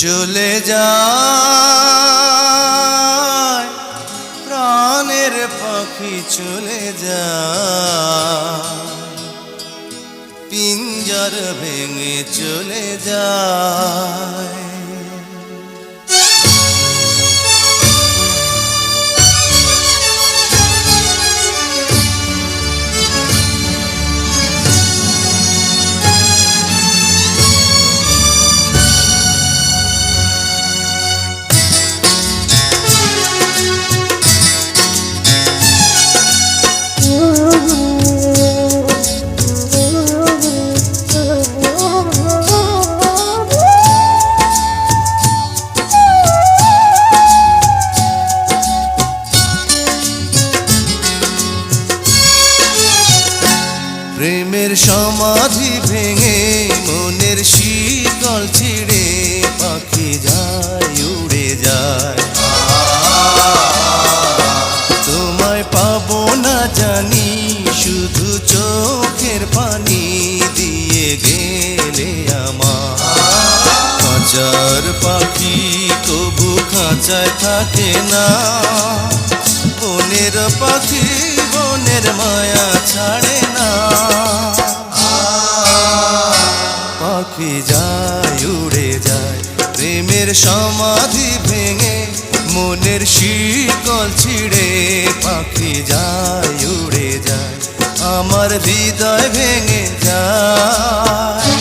চলে যায় প্রাণের পাখি চলে যায় পিঞ্জর ভেঙে চলে যায় প্রেমের সমাধি ভেঙে মনের শিকল ছিঁড়ে পাখি যায় উড়ে যায় তোমায় পাবো না জানি শুধু চোখের পানি দিয়ে গেলে আমার খাঁচার পাখি কবু খাঁচায় থাকে না বনের পাখি বনের মায়া ছাড়ে না পাখি যায় উড়ে যায় প্রেমের সমাধি ভেঙে মনের শিকল ছিঁড়ে পাখি যায় উড়ে যায় আমার হৃদয় ভেঙে যায়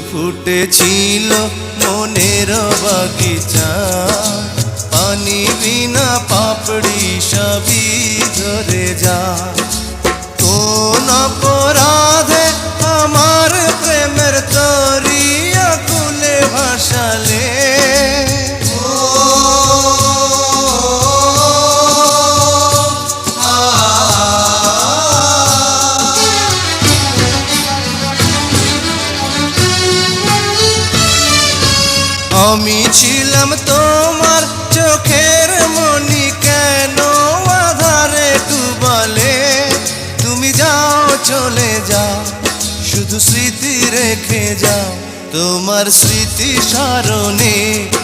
ফুটেছিল মনের বাগিচা পানি বিনা পাপড়ি সবই ধরে যায় কোন অপরাধে আমার প্রেমের তরি আকুলে ভাসালে আমি ছিলাম তোমার চোখের মনি কেন আধারে ডুবালে তুমি যাও চলে যাও শুধু স্মৃতি রেখে যাও তোমার স্মৃতি স্মরণে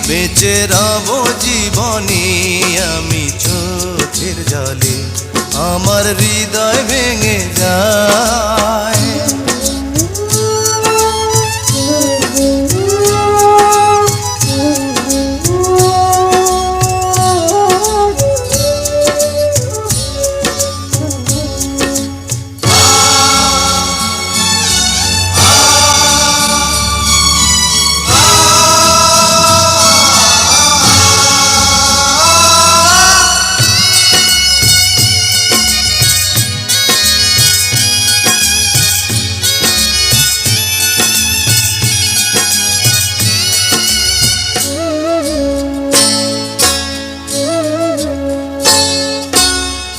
বেঁচে রব জীবনে আমি চোখের জলে আমার হৃদয় ভেঙে যায়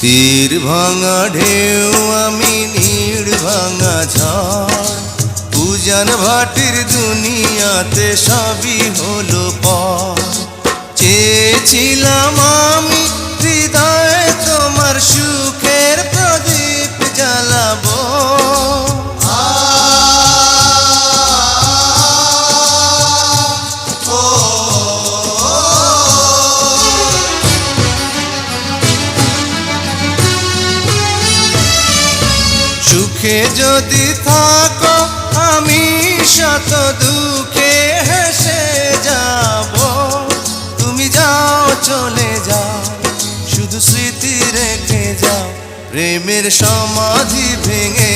তীর ভাঙা ঢেউ আমি নীড় ভাঙা ঝড় উজান ভাটির দুনিয়াতে সবই হলো পর চেয়েছিলাম আমি হৃদয়ে তোমার সুখের প্রদীপ জ্বালাবো সুখে যদি থাকো আমি শত দুঃখে হেসে যাব তুমি যাও চলে যাও শুধু স্মৃতি রেখে যাও প্রেমের সমাধি ভেঙে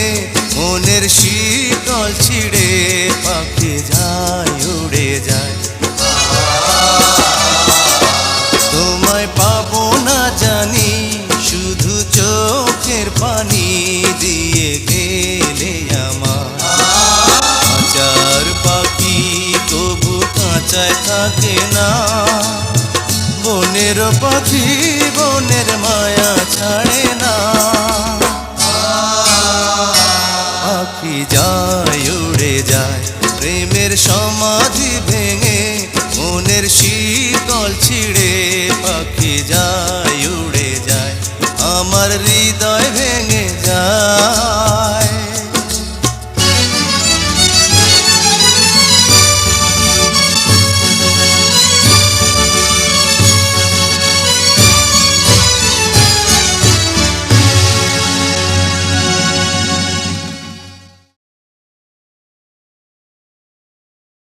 মনের শিকল ছিঁড়ে পাখি যায় উড়ে যায় চোখের পানি দিয়ে গেলে আমার কাঁচার পাখি তবু কাঁচায় থাকে না। বনের পাখি বনের মায়া ছাড়ে না। পাখি যায় উড়ে যায় প্রেমের সমাধি ভেঙে, মনের শিকল ছিঁড়ে পাখি যায় উড়ে যায় আমার হৃদয় ভেঙে।